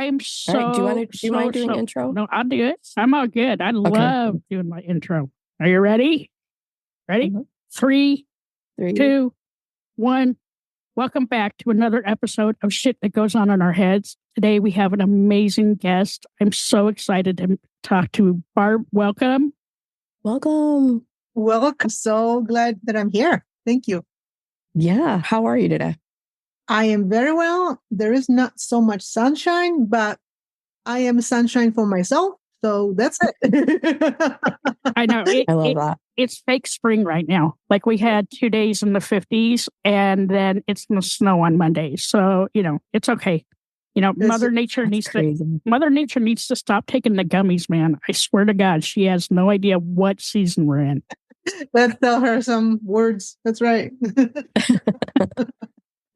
I'm All right. Do so, you mind doing so, intro? no, I'll do it. I'm all good. I love doing my intro. Are you ready? Ready? Mhm. 3, 3, 2, 1. Welcome back to another episode of Shit That Goes On in Our Heads. Today we have an amazing guest. I'm so excited to talk to Barb. Welcome. Welcome. Welcome. So glad that I'm here. Thank you. Yeah. How are you today? I am very well. There is not so much sunshine, but I am sunshine for myself. So that's it. I know. I love that. It's fake spring right now. Like we had 2 days in the 50s and then it's going to snow on Monday. So, it's okay. Mother Nature needs to stop taking the gummies, man. I swear to God, she has no idea what season we're in. Let's tell her some words. That's right.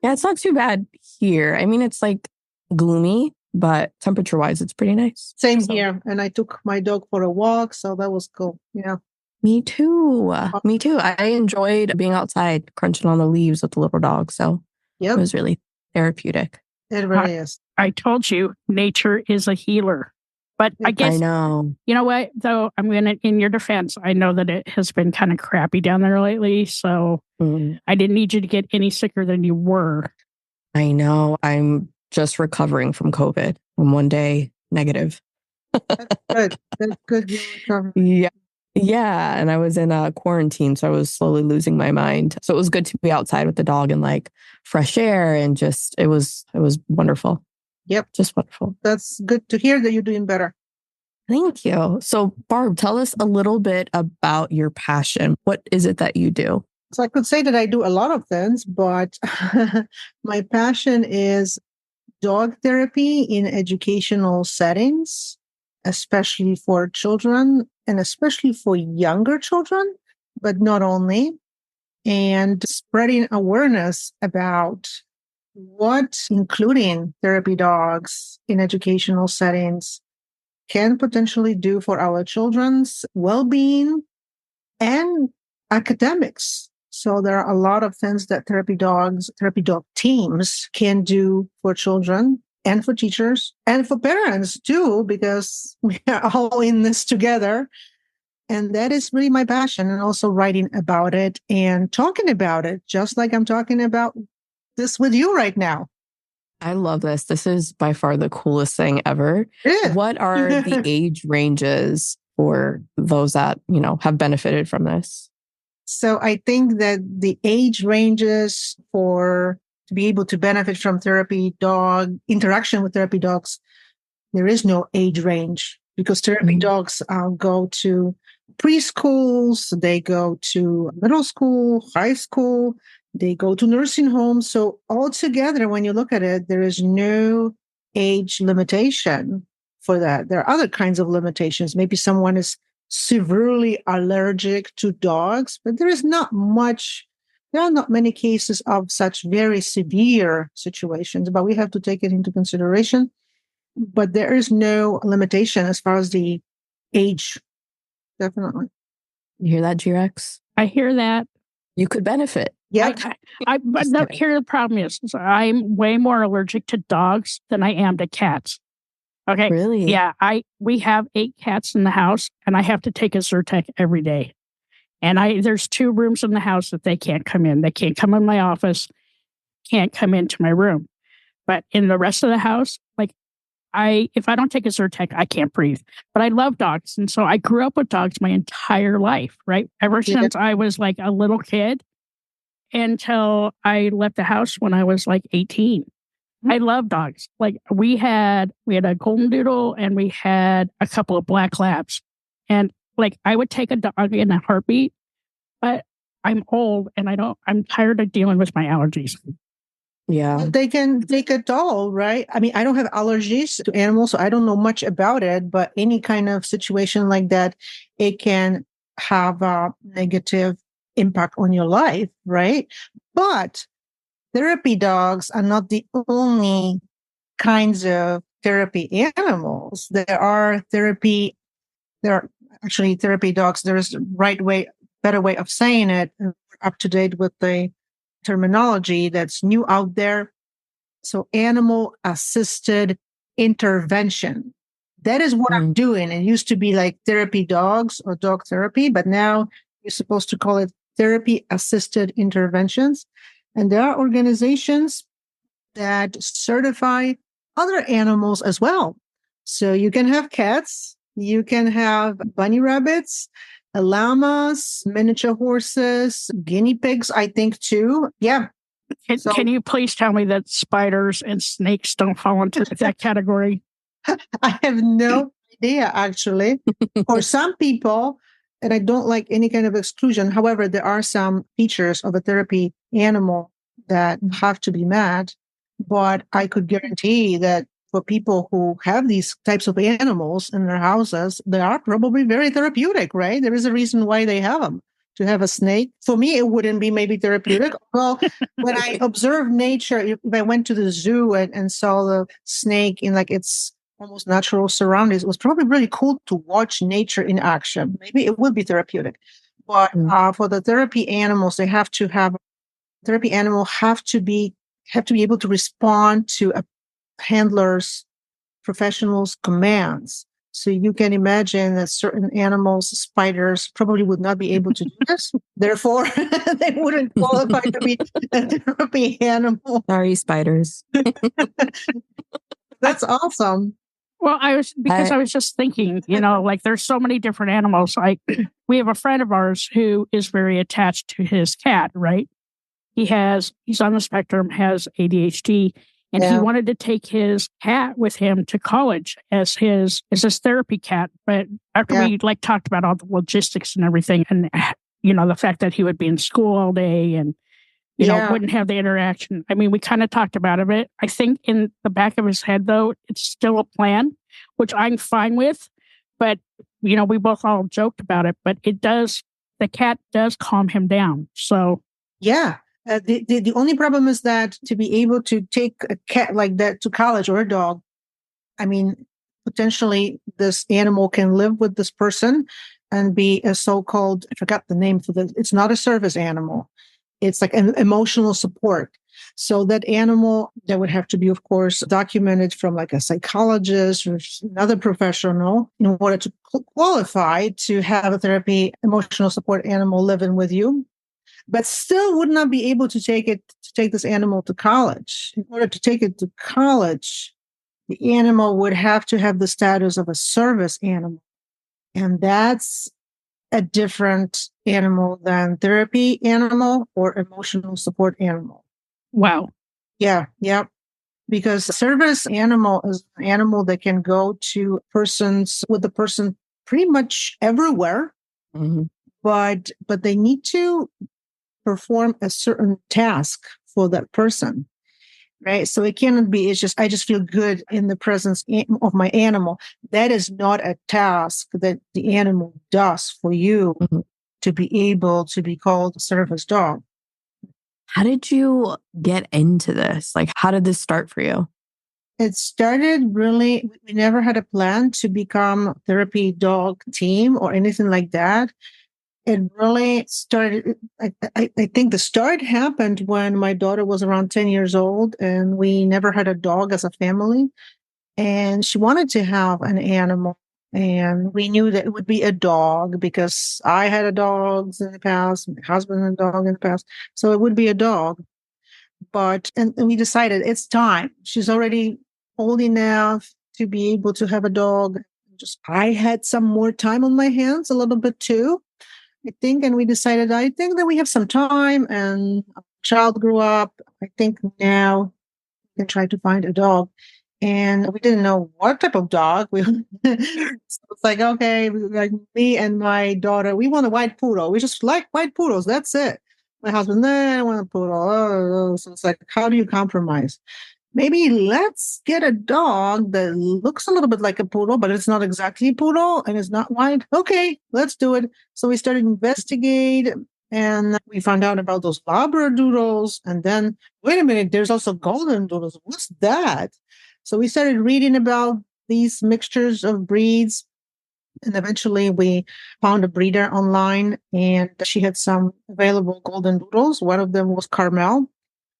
Yeah, it's not too bad here. I mean, it's like gloomy, but temperature-wise, it's pretty nice. Same here. And I took my dog for a walk, so that was cool. Yeah. Me too. Me too. I enjoyed being outside, crunching on the leaves with the little dog. So it was really therapeutic. It really is. I told you, nature is a healer. But I guess, I know. You know what, though, I'm going to, in your defense, I know that it has been kind of crappy down there lately. So I didn't need you to get any sicker than you were. I know. I'm just recovering from COVID. I'm one day negative. That's good. That's good. Yeah. Yeah. And I was in a quarantine, so I was slowly losing my mind. So it was good to be outside with the dog and like fresh air and just, it was wonderful. Yep. Just wonderful. That's good to hear that you're doing better. Thank you. So Barb, tell us a little bit about your passion. What is it that you do? So I could say that I do a lot of things, but my passion is dog therapy in educational settings, especially for children and especially for younger children, but not only, and spreading awareness about what including therapy dogs in educational settings can potentially do for our children's well-being and academics. So there are a lot of things that therapy dog teams can do for children and for teachers and for parents too, because we are all in this together. And that is really my passion, and also writing about it and talking about it, just like I'm talking about this with you right now. I love this. This is by far the coolest thing ever. Yeah. What are the age ranges for those that, have benefited from this? So I think that the age ranges to be able to benefit from therapy dog interaction with therapy dogs, there is no age range, because therapy dogs go to preschools, they go to middle school, high school, they go to nursing homes. So altogether, when you look at it, there is no age limitation for that. There are other kinds of limitations. Maybe someone is severely allergic to dogs, but there are not many cases of such very severe situations, but we have to take it into consideration. But there is no limitation as far as the age. Definitely. You hear that, G-Rex? I hear that. You could benefit. Yeah. But here the problem is I'm way more allergic to dogs than I am to cats. Okay. Really? Yeah. We have 8 cats in the house, and I have to take a Zyrtec every day. And there's 2 rooms in the house that they can't come in. They can't come in my office, can't come into my room. But in the rest of the house, like if I don't take a Zyrtec, I can't breathe. But I love dogs. And so I grew up with dogs my entire life, right? Ever since I was like a little kid until I left the house when I was like 18. I love dogs. Like we had a golden doodle and we had a couple of black labs. And like I would take a dog in a heartbeat, but I'm old and I'm tired of dealing with my allergies. Yeah. They can take a toll, right? I mean, I don't have allergies to animals, so I don't know much about it, but any kind of situation like that, it can have a negative impact on your life, right? But therapy dogs are not the only kinds of therapy animals. There are actually therapy dogs. There is a better way of saying it, up to date with the terminology that's new out there. So animal assisted intervention. That is what I'm doing. It used to be like therapy dogs or dog therapy, but now you're supposed to call it therapy assisted interventions. And there are organizations that certify other animals as well. So you can have cats, you can have bunny rabbits, llamas, miniature horses, guinea pigs, I think too. Yeah. Can you please tell me that spiders and snakes don't fall into that category? I have no idea, actually. For some people, and I don't like any kind of exclusion. However, there are some features of a therapy animal that have to be met. But I could guarantee that for people who have these types of animals in their houses, they are probably very therapeutic, right? There is a reason why they have them. To have a snake, for me, it wouldn't be maybe therapeutic. Well, when I observe nature, if I went to the zoo and saw the snake in like its almost natural surroundings, it was probably really cool to watch nature in action. Maybe it would be therapeutic. But for the therapy animals, they have to have therapy animal have to be able to respond to a handler's professional's commands. So you can imagine that certain animals, spiders, probably would not be able to do this. Therefore, they wouldn't qualify to be a therapy animal. Sorry, spiders. That's awesome. Well, I was just thinking, like there's so many different animals. Like we have a friend of ours who is very attached to his cat, right? He's on the spectrum, has ADHD, and he wanted to take his cat with him to college as his therapy cat. But after we talked about all the logistics and everything, and the fact that he would be in school all day and wouldn't have the interaction. I mean, we kind of talked about it. I think in the back of his head, though, it's still a plan, which I'm fine with. But we both all joked about it. But the cat does calm him down. So yeah. The only problem is that to be able to take a cat like that to college or a dog, I mean, potentially this animal can live with this person and be a so-called, I forgot the name for it's not a service animal. It's like an emotional support. So that animal that would have to be, of course, documented from like a psychologist or another professional in order to qualify to have a therapy emotional support animal living with you. But still would not be able to take this animal to college. In order to take it to college, the animal would have to have the status of a service animal. And that's a different animal than therapy animal or emotional support animal. Wow. Yeah. Because a service animal is an animal that can go to persons with the person pretty much everywhere. Mm-hmm. But they need to perform a certain task for that person, right? So it cannot be, I just feel good in the presence of my animal. That is not a task that the animal does for you to be able to be called a service dog. How did you get into this? Like, how did this start for you? It started really, we never had a plan to become a therapy dog team or anything like that. It really started, I think the start happened when my daughter was around 10 years old and we never had a dog as a family. And she wanted to have an animal. And we knew that it would be a dog because I had a dog in the past, my husband had a dog in the past. So it would be a dog. And we decided it's time. She's already old enough to be able to have a dog. I had some more time on my hands, a little bit too. I think, and we decided, I think that we have some time and a child grew up. I think now we can try to find a dog. And we didn't know what type of dog. So it's like, okay, like me and my daughter, we want a white poodle. We just like white poodles. That's it. My husband, I want a poodle. Oh. So it's like, how do you compromise? Maybe let's get a dog that looks a little bit like a poodle, but it's not exactly a poodle and it's not white. Okay, let's do it. So we started investigate and we found out about those Labradoodles. And then, wait a minute, there's also golden doodles. What's that? So we started reading about these mixtures of breeds. And eventually we found a breeder online and she had some available golden doodles. One of them was Carmel.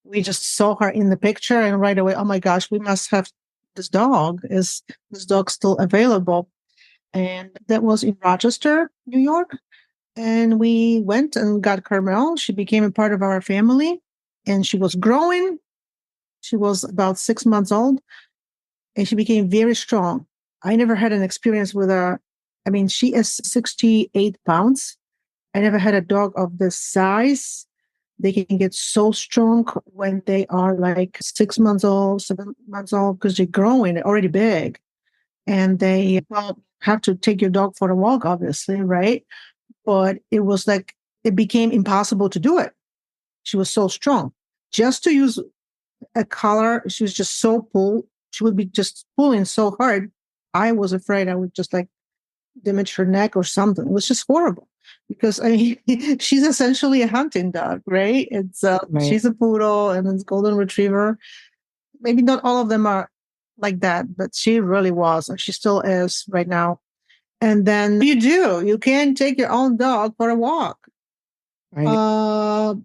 We just saw her in the picture and right away, oh my gosh, we must have this dog. Is this dog still available? And that was in Rochester, New York. And we went and got Carmel. She became a part of our family and she was growing. She was about 6 months old and she became very strong. I never had an experience with a, I mean, she is 68 pounds. I never had a dog of this size. They can get so strong when they are like 6 months old, 7 months old, because they're growing, they're already big. And they, well, have to take your dog for a walk, obviously, right? But it was like, it became impossible to do it. She was so strong. Just to use a collar, she was just so pulled. She would be just pulling so hard. I was afraid I would just like damage her neck or something. It was just horrible because I mean, she's essentially a hunting dog, right? It's Right. She's a poodle and it's golden retriever. Maybe not all of them are like that, but she really was, and she still is right now. And then you can take your own dog for a walk. Right.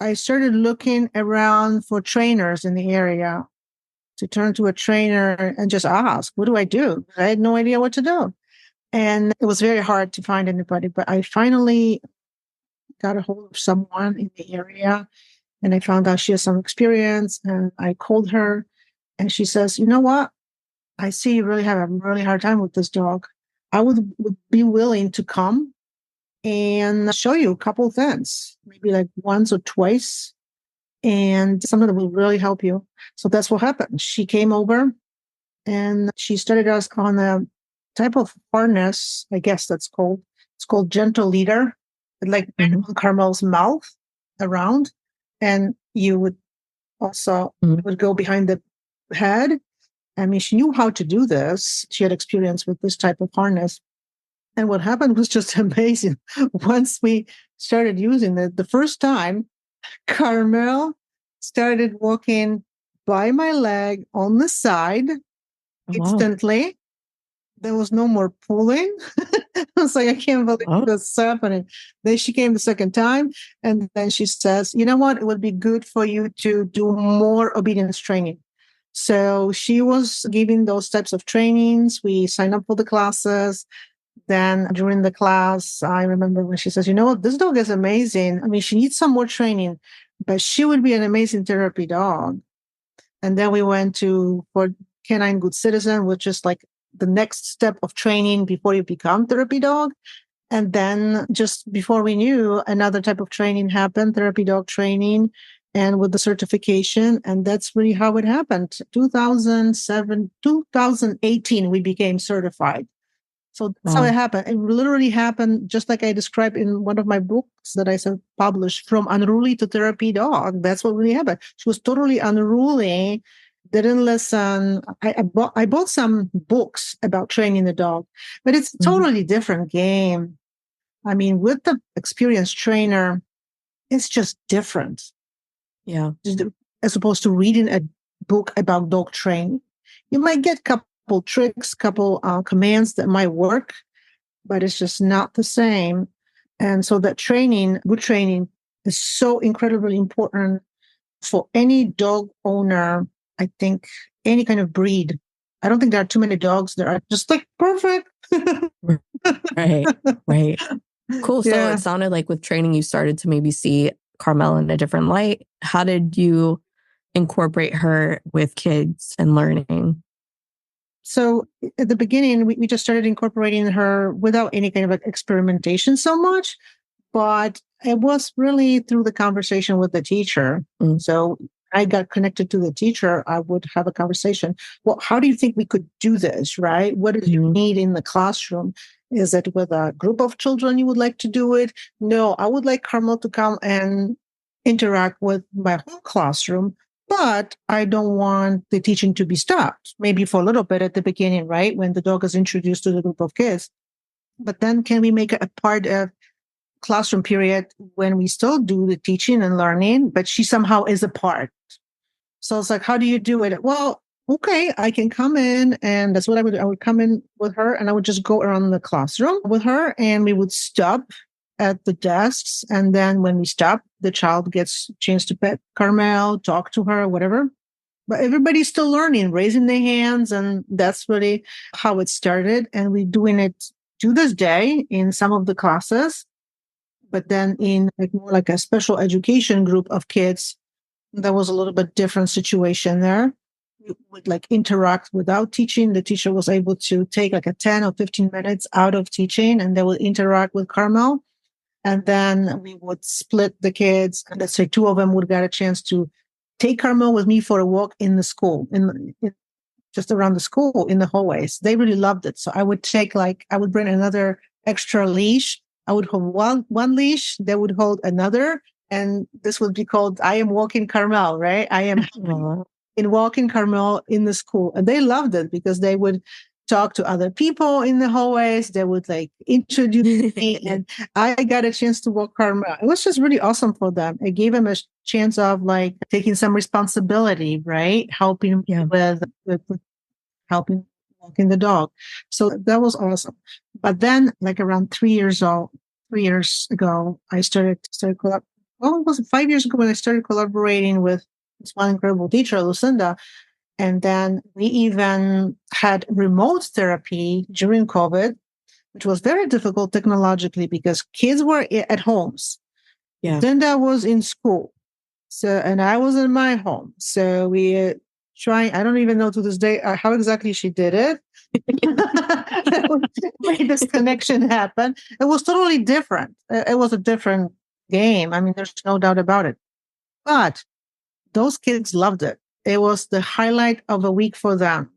I started looking around for trainers in the area to turn to a trainer and just ask, what do I do? I had no idea what to do. And it was very hard to find anybody, but I finally got a hold of someone in the area and I found out she has some experience and I called her and she says, you know what? I see you really have a really hard time with this dog. I would be willing to come and show you a couple of things, maybe like once or twice, and something that will really help you. So that's what happened. She came over and she started us on a type of harness, I guess that's called. It's called gentle leader, like Carmel's mouth around. And you would also would go behind the head. I mean, she knew how to do this. She had experience with this type of harness. And what happened was just amazing. Once we started using it, the first time, Carmel started walking by my leg on the side instantly. There was no more pulling. I was like, I can't believe this is happening. Then she came the second time, and then she says, you know what? It would be good for you to do more obedience training. So she was giving those types of trainings. We signed up for the classes. Then during the class, I remember when she says, you know what? This dog is amazing. I mean, she needs some more training, but she would be an amazing therapy dog. And then we went for Canine Good Citizen, which is like the next step of training before you become therapy dog. And then just before we knew, another type of training happened, therapy dog training, and with the certification. And that's really how it happened. 2018, we became certified. So that's how it happened. It literally happened just like I described in one of my books that I said published, From Unruly to Therapy Dog. That's what really happened. She was totally unruly, didn't listen. I bought some books about training the dog, but it's a totally different game. I mean, with the experienced trainer, it's just different. Yeah. As opposed to reading a book about dog training. You might get a couple tricks, couple commands that might work, but it's just not the same. And so that training, good training, is so incredibly important for any dog owner. I think any kind of breed. I don't think there are too many dogs that are just like perfect. Right. Cool. So it sounded like with training, you started to maybe see Carmel in a different light. How did you incorporate her with kids and learning? So at the beginning, we just started incorporating her without any kind of experimentation so much, but it was really through the conversation with the teacher. So I got connected to the teacher. I would have a conversation. Well, how do you think we could do this, right? What do you need in the classroom? Is it with a group of children you would like to do it? No, I would like Carmel to come and interact with my whole classroom, but I don't want the teaching to be stopped. Maybe for a little bit at the beginning, right? When the dog is introduced to the group of kids. But then can we make it a part of classroom period when we still do the teaching and learning, but she somehow is a part? So it's like, how do you do it? Well, okay, I can come in, and that's what I would. I would come in with her, and I would just go around the classroom with her, and we would stop at the desks. And then when we stop, the child gets a chance to pet Carmel, talk to her, whatever. But everybody's still learning, raising their hands. And that's really how it started. And we're doing it to this day in some of the classes. But then in like more like a special education group of kids, that was a little bit different situation there. We would like interact without teaching. The teacher was able to take like a 10 or 15 minutes out of teaching and they would interact with Carmel. And then we would split the kids. And let's say two of them would get a chance to take Carmel with me for a walk in the school, just around the school in the hallways. They really loved it. So I would I would bring another extra leash. I would hold one leash. They would hold another. And this would be called, I am walking Carmel, right? I am in walking Carmel in the school. And they loved it because they would talk to other people in the hallways. They would like introduce me and I got a chance to walk Carmel. It was just really awesome for them. It gave them a chance of like taking some responsibility, right? Helping with helping walking the dog. So that was awesome. But then like around 3 years ago, I started well, it was 5 years ago when I started collaborating with this one incredible teacher, Lucinda. And then we even had remote therapy during COVID, which was very difficult technologically because kids were at homes. Yeah. Lucinda was in school. So, and I was in my home. So we I don't even know to this day how exactly she did it. Made this connection happen. It was totally different. It was a different game. I mean, there's no doubt about it. But those kids loved it. It was the highlight of a week for them.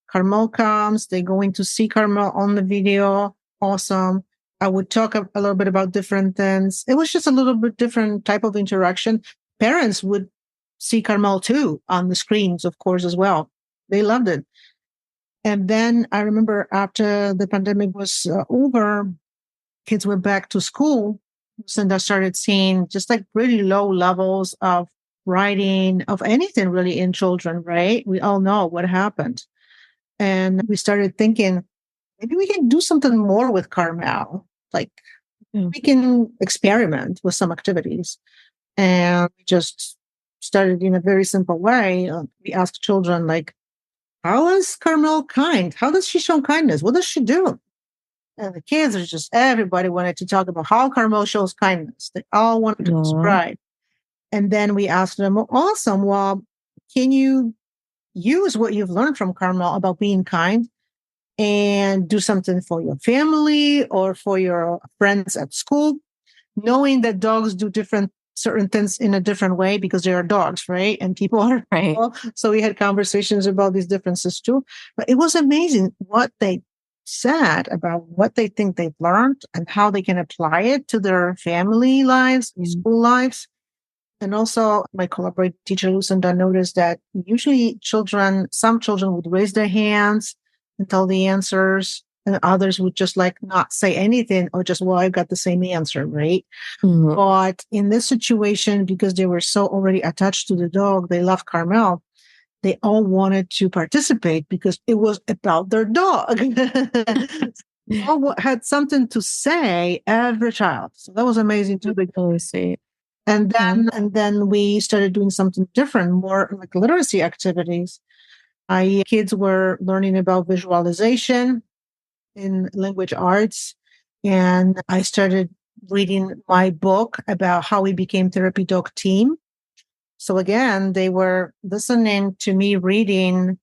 Carmel comes, they're going to see Carmel on the video. Awesome. I would talk a little bit about different things. It was just a little bit different type of interaction. Parents would see Carmel too on the screens, of course, as well. They loved it. And then I remember after the pandemic was over, kids went back to school. And I started seeing just like really low levels of writing, of anything really in children, right? We all know what happened. And we started thinking, maybe we can do something more with Carmel. Like we can experiment with some activities. And we just started in a very simple way. We asked children, like, how is Carmel kind? How does she show kindness? What does she do? And the kids are just, everybody wanted to talk about how Carmel shows kindness. They all wanted to describe. And then we asked them, awesome, well, can you use what you've learned from Carmel about being kind and do something for your family or for your friends at school, knowing that dogs do certain things in a different way because they are dogs, right? And people are people. So we had conversations about these differences too. But it was amazing what they said about what they think they've learned and how they can apply it to their family lives, school lives. And also my collaborating teacher, Lucinda, noticed that usually some children would raise their hands and tell the answers, and others would just like not say anything or just, well, I've got the same answer, right? Mm-hmm. But in this situation, because they were so already attached to the dog, they loved Carmel, they all wanted to participate because it was about their dog. They all had something to say, every child. So that was amazing too. Really sweet. And then we started doing something different, more like literacy activities. Kids were learning about visualization in language arts. And I started reading my book about how we became therapy dog team. So again, they were listening to me reading.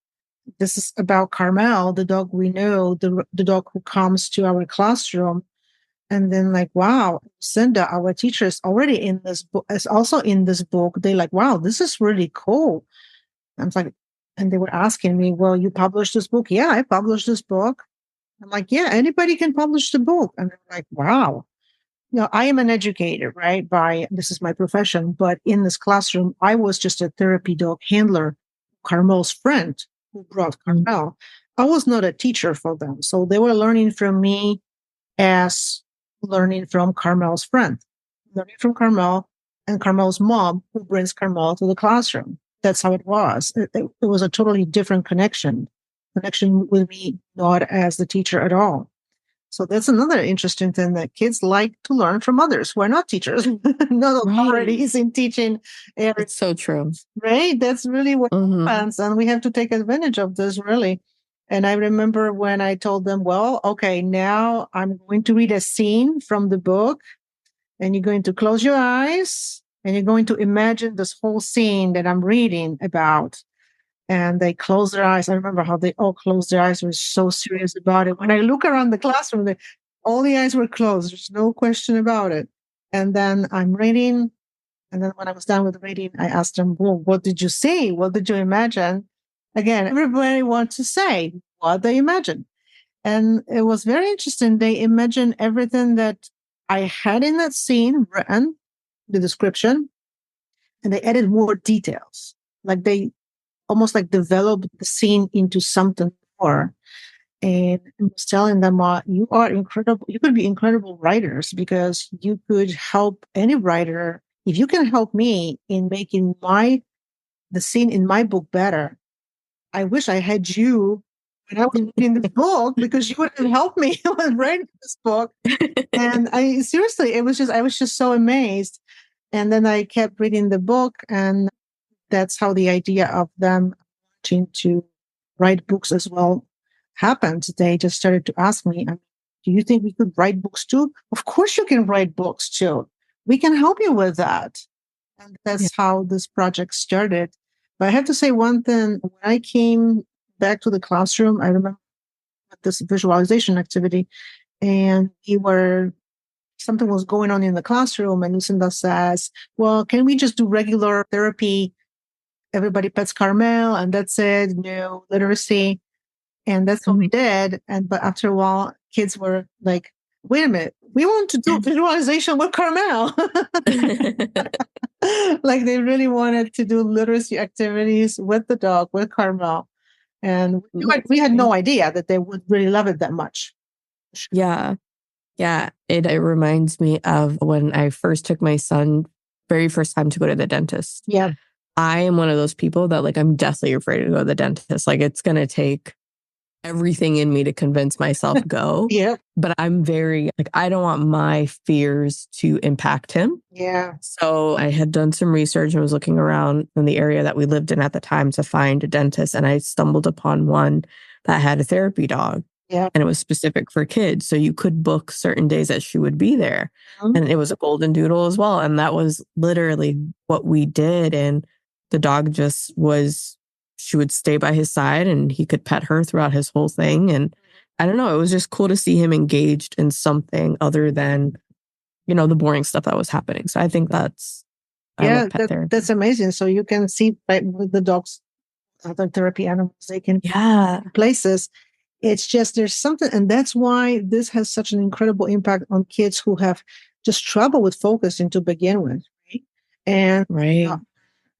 This is about Carmel, the dog we know, the dog who comes to our classroom. And then like, wow, Cinda, our teacher is already in this book, is also in this book. They're like, wow, this is really cool. I was like, and they were asking me, well, you published this book? Yeah, I published this book. I'm like, yeah, anybody can publish the book. And they're like, wow. I am an educator, right? This is my profession. But in this classroom, I was just a therapy dog handler, Carmel's friend who brought Carmel. I was not a teacher for them. So they were learning from me as learning from Carmel's friend, learning from Carmel and Carmel's mom who brings Carmel to the classroom. That's how it was. It was a totally different connection with me, not as the teacher at all. So that's another interesting thing, that kids like to learn from others who are not teachers, not authorities in teaching. It's so true. Right? That's really what happens. And we have to take advantage of this, really. And I remember when I told them, well, okay, now I'm going to read a scene from the book, and you're going to close your eyes and you're going to imagine this whole scene that I'm reading about. And they closed their eyes. I remember how they all closed their eyes, were so serious about it. When I look around the classroom, all the eyes were closed. There's no question about it. And then I'm reading. And then when I was done with reading, I asked them, well, what did you see? What did you imagine? Again, everybody wants to say what they imagined. And it was very interesting. They imagined everything that I had in that scene written, the description, and they added more details. Like they almost like developed the scene into something more. And I was telling them, you are incredible. You could be incredible writers, because you could help any writer. If you can help me in making the scene in my book better, I wish I had you when I was reading this book, because you would have helped me with writing this book. And I was just so amazed. And then I kept reading the book, and that's how the idea of them wanting to write books as well happened. They just started to ask me, do you think we could write books too? Of course you can write books too. We can help you with that. And that's how this project started. But I have to say one thing. When I came back to the classroom, I remember this visualization activity, and something was going on in the classroom, and Lucinda says, well, can we just do regular therapy? Everybody pets Carmel, and that's it. No literacy. And that's what we did. But after a while, kids were like, wait a minute, we want to do visualization with Carmel. Like they really wanted to do literacy activities with the dog, with Carmel. And we had no idea that they would really love it that much. Yeah. Yeah. It reminds me of when I first took my son, very first time to go to the dentist. Yeah. I am one of those people that like, I'm deathly afraid to go to the dentist. Like it's going to take everything in me to convince myself go. Yeah. But I'm very like, I don't want my fears to impact him. Yeah. So I had done some research and was looking around in the area that we lived in at the time to find a dentist. And I stumbled upon one that had a therapy dog. Yeah. And it was specific for kids. So you could book certain days that she would be there. And it was a golden doodle as well. And that was literally what we did. And the dog she would stay by his side and he could pet her throughout his whole thing. And I don't know, it was just cool to see him engaged in something other than, the boring stuff that was happening. So I think I love pet therapy. That's amazing. So you can see with the dogs, other therapy animals, they can places. It's just, there's something, and that's why this has such an incredible impact on kids who have just trouble with focusing to begin with, right? And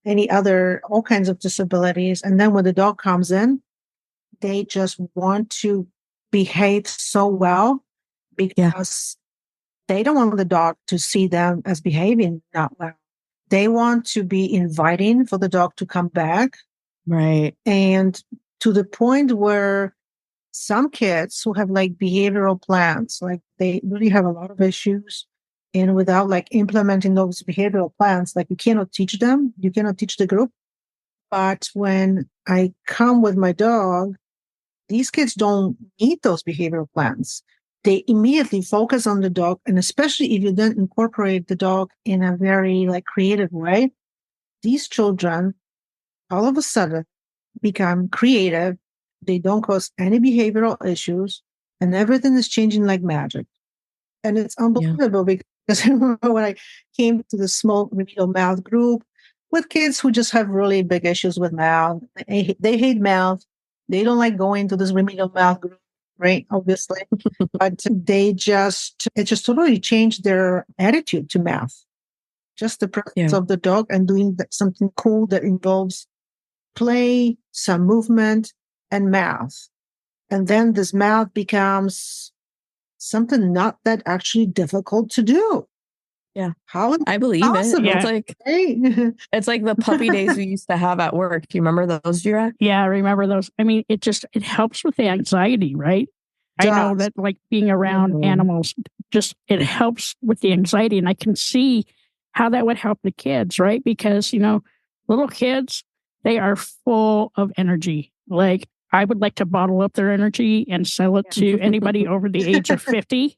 any other, all kinds of disabilities. And then when the dog comes in, they just want to behave so well because they don't want the dog to see them as behaving not well. They want to be inviting for the dog to come back. Right. And to the point where some kids who have like behavioral plans, like they really have a lot of issues. And without like implementing those behavioral plans, like you cannot teach them, you cannot teach the group. But when I come with my dog, these kids don't need those behavioral plans. They immediately focus on the dog. And especially if you then incorporate the dog in a very like creative way, these children all of a sudden become creative. They don't cause any behavioral issues, and everything is changing like magic. And it's unbelievable because I remember when I came to the small remedial mouth group with kids who just have really big issues with mouth. They hate mouth. They don't like going to this remedial mouth group, right? Obviously. But it just totally changed their attitude to mouth. Just the presence of the dog and doing something cool that involves play, some movement, and mouth. And then this mouth becomes something not that actually difficult to do. Yeah. How I believe possible? It. Yeah. It's like the puppy days we used to have at work. Do you remember those, Jira? Yeah, I remember those. I mean, it helps with the anxiety, right? I know that like being around animals, just it helps with the anxiety. And I can see how that would help the kids, right? Because, little kids, they are full of energy. Like I would like to bottle up their energy and sell it to anybody over the age of 50.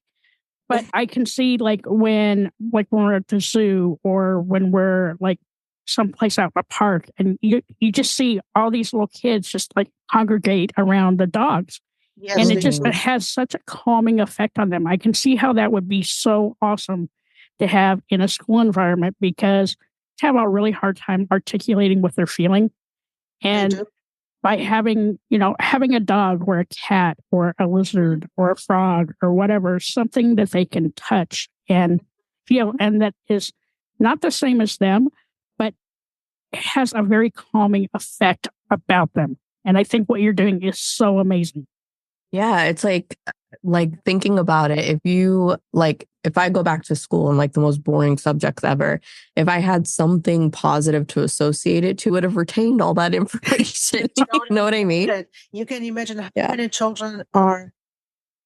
But I can see when we're at the zoo or when we're like someplace out in a park and you just see all these little kids just like congregate around the dogs. Yes, And they it has such a calming effect on them. I can see how that would be so awesome to have in a school environment because they have a really hard time articulating what they're feeling. And by having a dog or a cat or a lizard or a frog or whatever, something that they can touch and feel, and that is not the same as them, but has a very calming effect about them. And I think what you're doing is so amazing. Yeah, it's like thinking about it. If I go back to school and the most boring subjects ever, if I had something positive to associate it to, would have retained all that information. You know what I mean? You can imagine how many children are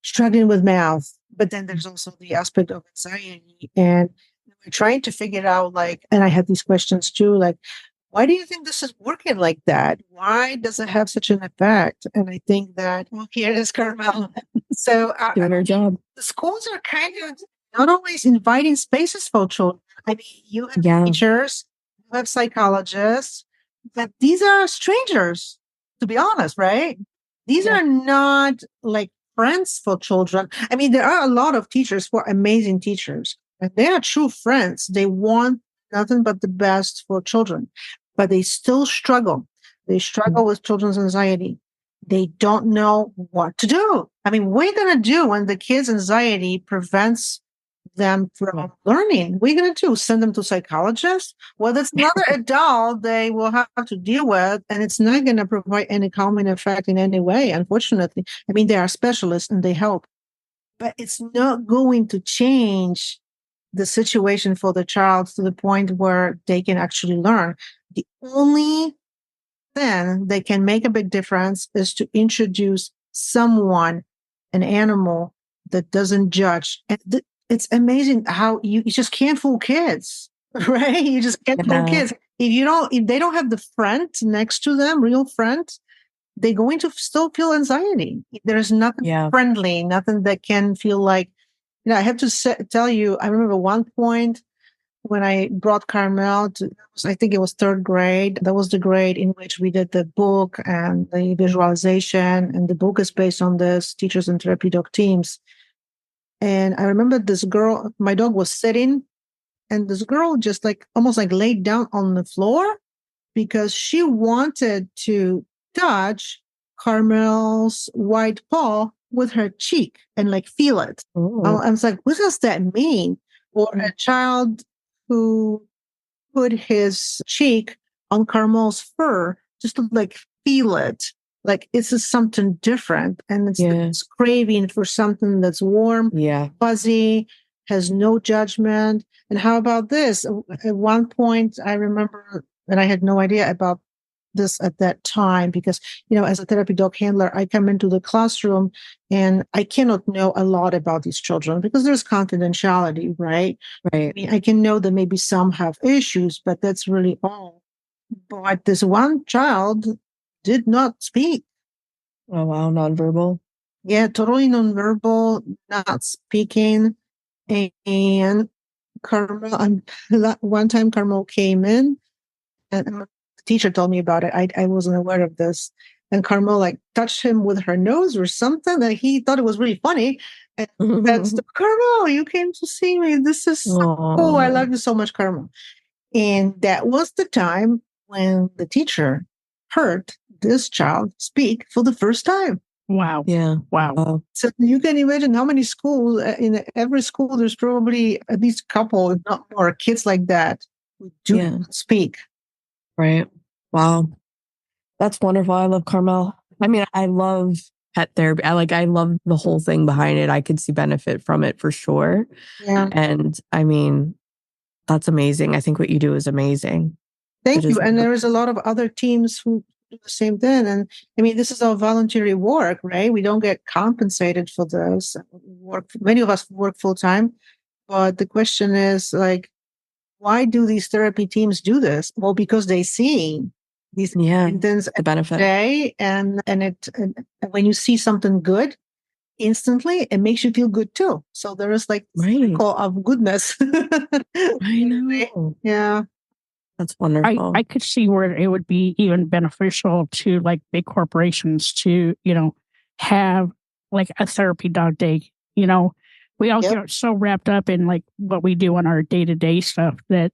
struggling with math, but then there's also the aspect of anxiety. And we're trying to figure out and I had these questions too, why do you think this is working like that? Why does it have such an effect? And I think that, here is Carmel. So doing her job. The schools are kind of not always inviting spaces for children. I mean, you have teachers, you have psychologists, but these are strangers, to be honest, right? These are not friends for children. I mean, there are a lot of teachers who are amazing teachers, and they are true friends. They want nothing but the best for children, but they still struggle. They struggle with children's anxiety. They don't know what to do. I mean, what are you going to do when the kid's anxiety prevents them from learning? What are you going to do? Send them to psychologists? Well, that's another adult they will have to deal with, and it's not going to provide any calming effect in any way, unfortunately. I mean, they are specialists and they help, but it's not going to change the situation for the child to the point where they can actually learn. The only thing that can make a big difference is to introduce someone, an animal that doesn't judge. And it's amazing how you just can't fool kids, right? You just can't fool kids. If they don't have the friend next to them, real friend, they're going to still feel anxiety. There's nothing friendly, nothing that can feel like, I have to tell you, I remember one point when I brought Carmel to, I think it was third grade. That was the grade in which we did the book and the visualization. And the book is based on this teachers and therapy dog teams. And I remember this girl, my dog was sitting, and this girl just almost laid down on the floor because she wanted to touch Carmel's white paw with her cheek and feel it. I was like, what does that mean? Or a child who put his cheek on Carmel's fur just to feel it. It's just something different. And it's craving for something that's warm, fuzzy, has no judgment. And how about this? At one point, I remember, and I had no idea about this at that time because, as a therapy dog handler, I come into the classroom and I cannot know a lot about these children because there's confidentiality, right? Right. I mean, I can know that maybe some have issues, but that's really all. But this one child did not speak. Oh, wow. Nonverbal. Yeah, totally nonverbal, not speaking. And Carmel, one time Carmel came in and the teacher told me about it. I wasn't aware of this. And Carmel touched him with her nose or something, and he thought it was really funny. And that's Carmel, you came to see me. This is so cool. I love you so much, Carmel. And that was the time when the teacher heard this child speak for the first time. Wow. Yeah. Wow. So you can imagine how many schools, in every school, there's probably at least a couple, if not more, kids like that who do not speak. Right. Wow. That's wonderful. I love Carmel. I mean, I love pet therapy. I love the whole thing behind it. I could see benefit from it for sure. Yeah. And I mean, that's amazing. I think what you do is amazing. Thank you. And there is a lot of other teams who do the same thing. And I mean, this is all voluntary work, right? We don't get compensated for this. Many of us work full time, but the question is like, why do these therapy teams do this? Well, because they see these interns the benefit. Day, and when you see something good, instantly it makes you feel good too. So there is like cycle of goodness. I know. Yeah. That's wonderful. I could see where it would be even beneficial to like big corporations to, have like a therapy dog day. We all get so wrapped up in like what we do on our day-to-day stuff that,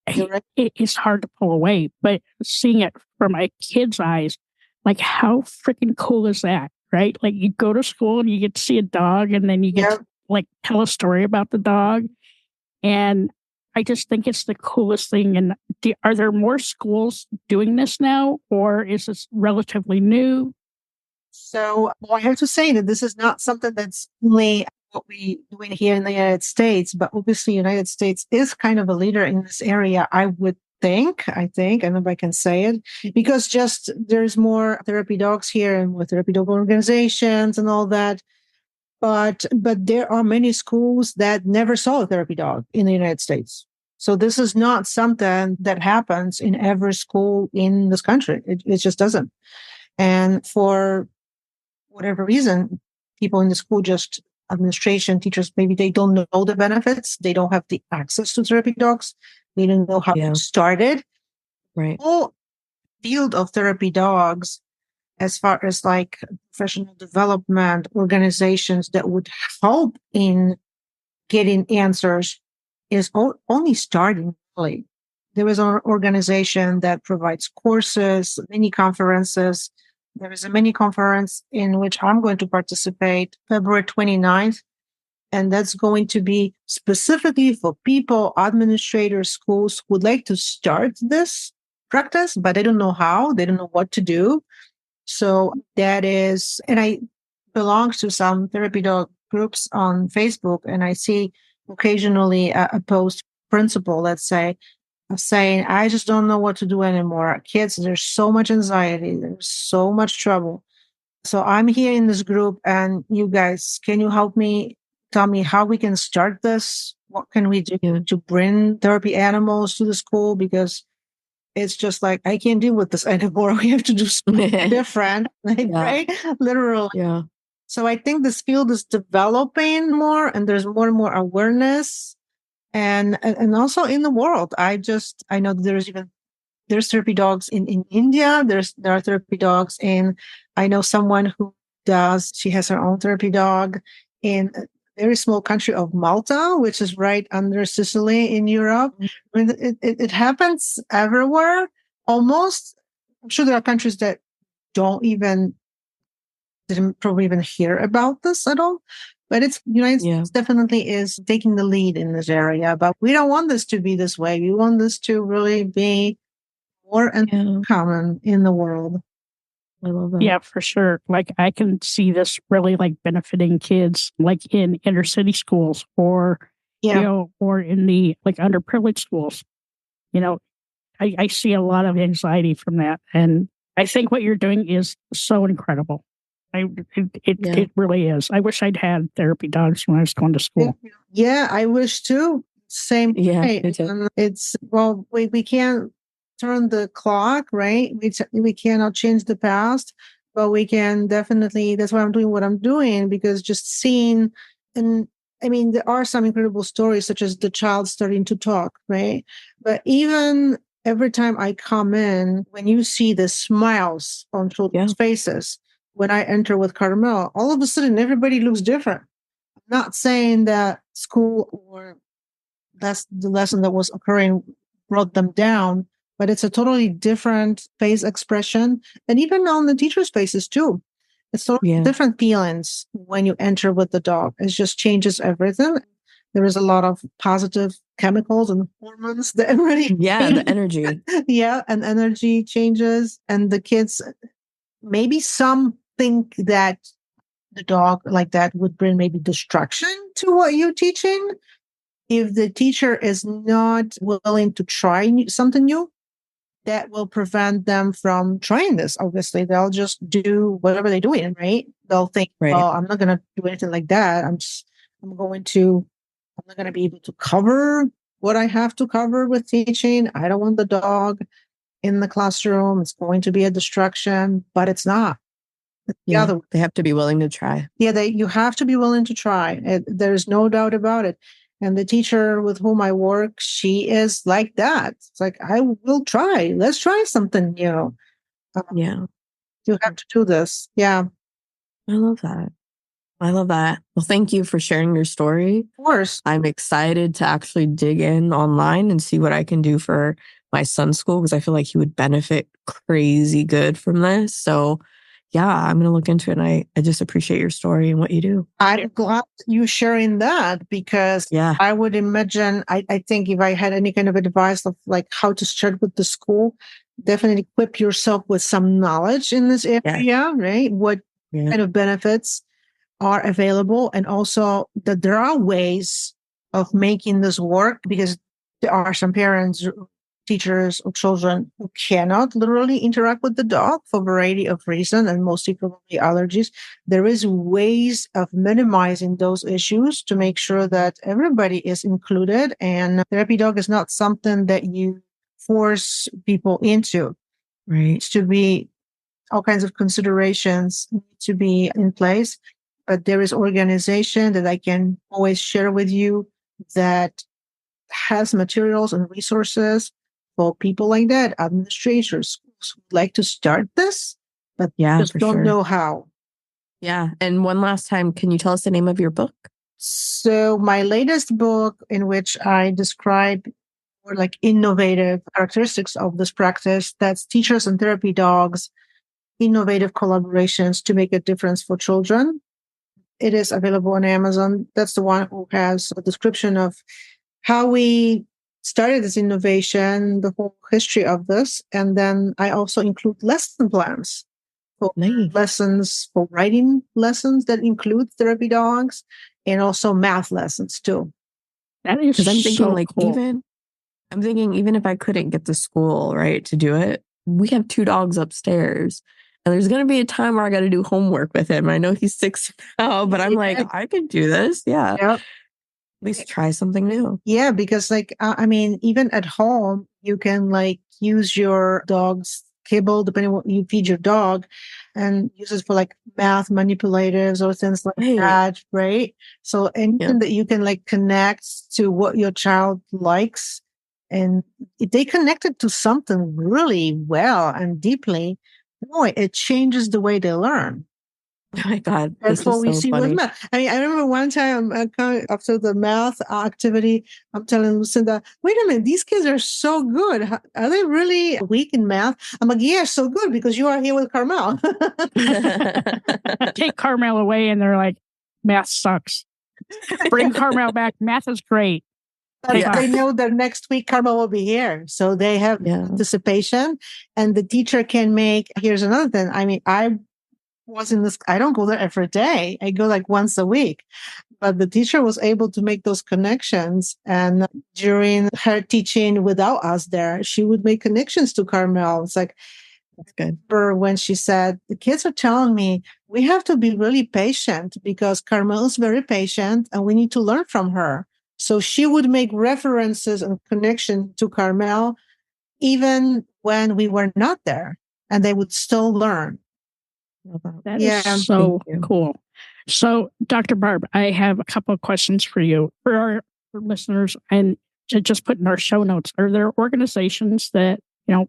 it's hard to pull away. But seeing it from my kids' eyes, like how freaking cool is that? Right? Like you go to school and you get to see a dog and then you get to like tell a story about the dog. And I just think it's the coolest thing. And are there more schools doing this now, or is this relatively new? So I have to say that this is not something that's only what we doing here in the United States, but obviously United States is kind of a leader in this area, I would think, I don't know if I can say it, because just there's more therapy dogs here and more therapy dog organizations and all that. But there are many schools that never saw a therapy dog in the United States. So this is not something that happens in every school in this country. It just doesn't. And for whatever reason, people in the school, just administration, teachers, maybe they don't know the benefits. They don't have the access to therapy dogs. They don't know how it started. Right. The whole field of therapy dogs, as far as like professional development organizations that would help in getting answers, is only starting really. There is an organization that provides courses, mini conferences. There is a mini conference in which I'm going to participate February 29th. And that's going to be specifically for people, administrators, schools who would like to start this practice, but they don't know how, they don't know what to do. So that is, and I belong to some therapy dog groups on Facebook, and I see occasionally a post principal, let's say, saying, I just don't know what to do anymore. Kids, there's so much anxiety, there's so much trouble. So I'm here in this group, and you guys, can you help me? Tell me how we can start this? What can we do to bring therapy animals to the school? Because it's just like, I can't deal with this anymore. We have to do something different, right? Literally. Yeah. So I think this field is developing more, and there's more and more awareness. And also in the world, I know that there's therapy dogs in India. There are therapy dogs I know someone who she has her own therapy dog in a very small country of Malta, which is right under Sicily in Europe. I mean, it happens everywhere almost. I'm sure there are countries that didn't probably even hear about this at all. But United States definitely is taking the lead in this area. But we don't want this to be this way. We want this to really be more and common in the world. I love that. Yeah, for sure. Like I can see this really like benefiting kids like in inner city schools or, or in the like underprivileged schools. I see a lot of anxiety from that. And I think what you're doing is so incredible. It really is. I wish I'd had therapy dogs when I was going to school. Yeah, I wish too. Same. Yeah, it's we can't turn the clock, right? We cannot change the past, but we can definitely. That's why I'm doing what I'm doing, because just seeing, and I mean, there are some incredible stories, such as the child starting to talk, right? But even every time I come in, when you see the smiles on children's faces. When I enter with Carmel, all of a sudden everybody looks different. I'm not saying that school or that's the lesson that was occurring brought them down, but it's a totally different face expression. And even on the teacher's faces too. It's totally different feelings when you enter with the dog. It just changes everything. There is a lot of positive chemicals and hormones that already. Yeah, the energy. And energy changes. And the kids, maybe some think that the dog like that would bring maybe destruction to what you're teaching. If the teacher is not willing to try something new, that will prevent them from trying this. Obviously, they'll just do whatever they're doing, right? They'll think, Right. well, I'm not going to do anything like that. I'm not going to be able to cover what I have to cover with teaching. I don't want the dog in the classroom. It's going to be a distraction, but it's not. Yeah, they have to be willing to try. Yeah, you have to be willing to try. There's no doubt about it. And the teacher with whom I work, she is like that. It's like, I will try. Let's try something new. Yeah. You have to do this. Yeah. I love that. Well, thank you for sharing your story. Of course. I'm excited to actually dig in online and see what I can do for my son's school, because I feel like he would benefit crazy good from this. So yeah, I'm going to look into it. And I just appreciate your story and what you do. I'm glad you sharing that, because I would imagine, I think if I had any kind of advice of like how to start with the school, definitely equip yourself with some knowledge in this area, right? What kind of benefits are available, and also that there are ways of making this work, because there are some parents, teachers, or children who cannot literally interact with the dog for a variety of reasons, and mostly probably allergies. There is ways of minimizing those issues to make sure that everybody is included, and therapy dog is not something that you force people into. Right. It's to be all kinds of considerations need to be in place. But there is organization that I can always share with you that has materials and resources for people like that, administrators who would like to start this, but just don't know how. Yeah. And one last time, can you tell us the name of your book? So my latest book, in which I describe more like innovative characteristics of this practice, that's Teachers and Therapy Dogs, Innovative Collaborations to Make a Difference for Children. It is available on Amazon. That's the one who has a description of how we started this innovation, the whole history of this. And then I also include lesson plans for lessons, for writing lessons that include therapy dogs, and also math lessons too. That is I'm thinking so like cool. even if I couldn't get to school, right, to do it, we have 2 dogs upstairs. And there's going to be a time where I got to do homework with him. I know he's 6 now, but I'm like, I could do this. Yeah. Yep. At least try something new. Yeah, because even at home, you can like use your dog's kibble, depending on what you feed your dog, and use it for like math manipulatives or things like that, right? So anything that you can like connect to what your child likes, and if they connect it to something really well and deeply, boy, it changes the way they learn. Oh my God. That's what we see with math. I mean, I remember one time after the math activity, I'm telling Lucinda, wait a minute, these kids are so good. Are they really weak in math? I'm like, yeah, so good, because you are here with Carmel. Take Carmel away and they're like, math sucks. Bring Carmel back. Math is great. They know that next week Carmel will be here. So they have anticipation, and the teacher can make, here's another thing. I mean, I don't go there every day. I go like once a week. But the teacher was able to make those connections. And during her teaching without us there, she would make connections to Carmel. It's like, that's good. When she said, the kids are telling me we have to be really patient because Carmel is very patient and we need to learn from her. So she would make references and connection to Carmel even when we were not there, and they would still learn. That is so cool. So, Dr. Barb, I have a couple of questions for you, for our listeners, and to just put in our show notes. Are there organizations that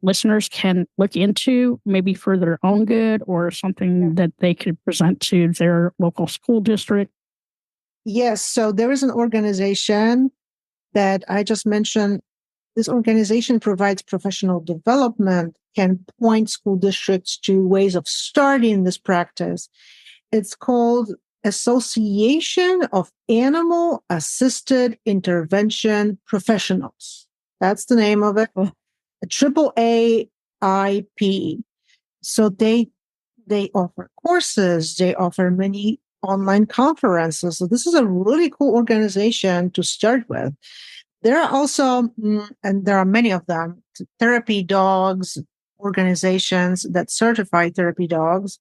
listeners can look into, maybe for their own good, or something that they could present to their local school district? Yes. So there is an organization that I just mentioned. This organization provides professional development, can point school districts to ways of starting this practice. It's called Association of Animal Assisted Intervention Professionals. That's the name of it. AAAIP. So they offer courses. They offer many online conferences. So this is a really cool organization to start with. There are also, and there are many of them, therapy dogs organizations that certify therapy dogs.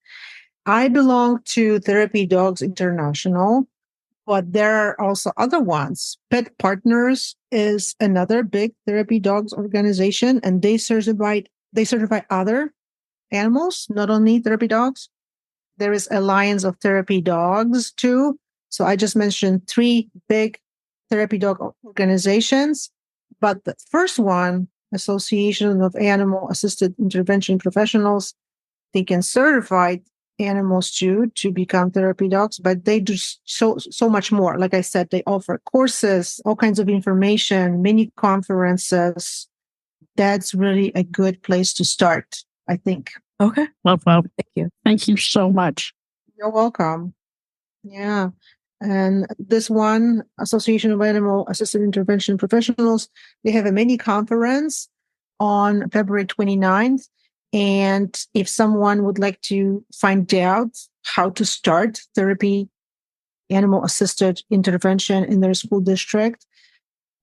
I belong to Therapy Dogs International, but there are also other ones. Pet Partners is another big therapy dogs organization, and they certify other animals, not only therapy dogs. There is Alliance of Therapy Dogs too. So I just mentioned 3 big therapy dog organizations, but the first one, Association of Animal Assisted Intervention Professionals, they can certify animals too to become therapy dogs, but they do so much more. Like I said, they offer courses, all kinds of information, mini conferences. That's really a good place to start, I think. Okay. Well, Thank you. thank you so much. You're welcome. Yeah. And this one, Association of Animal Assisted Intervention Professionals, they have a mini conference on February 29th. And if someone would like to find out how to start therapy, animal assisted intervention in their school district,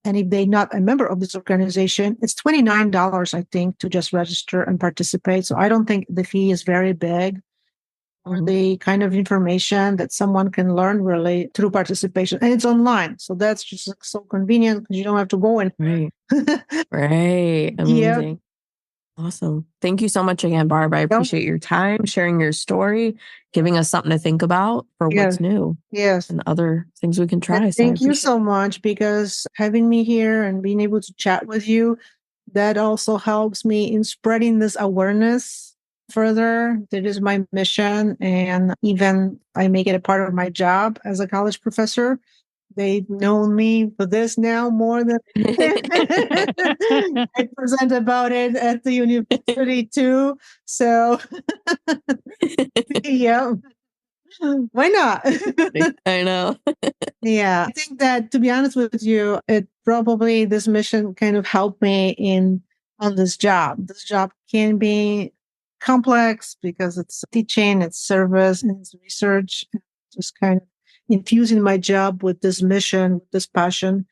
and if they're not a member of this organization, it's $29, I think, to just register and participate. So I don't think the fee is very big. Or the kind of information that someone can learn really through participation. And it's online. So that's just so convenient because you don't have to go in. Right. Right. Amazing. Yeah. Awesome. Thank you so much again, Barb. I appreciate your time, sharing your story, giving us something to think about for what's new. Yes. And other things we can try. And thank you so much, because having me here and being able to chat with you, that also helps me in spreading this awareness further. That is my mission. And even I make it a part of my job as a college professor. They've known me for this now more than I present about it at the university too. So yeah, why not? I know. Yeah. I think that, to be honest with you, this mission kind of helped me on this job. This job can be complex because it's teaching, it's service, and it's research. Just kind of infusing my job with this mission, with this passion,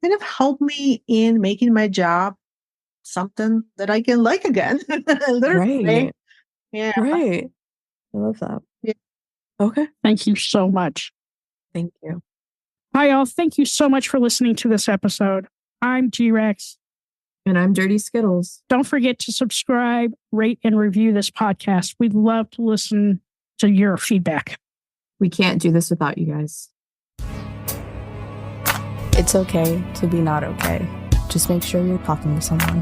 kind of helped me in making my job something that I can like again. Literally. Right. Yeah. Right. I love that. Yeah. Okay. Thank you so much. Thank you. Hi, all. Thank you so much for listening to this episode. I'm G-Rex. And I'm Dirty Skittles. Don't forget to subscribe, rate, and review this podcast. We'd love to listen to your feedback. We can't do this without you guys. It's okay to be not okay. Just make sure you're talking to someone.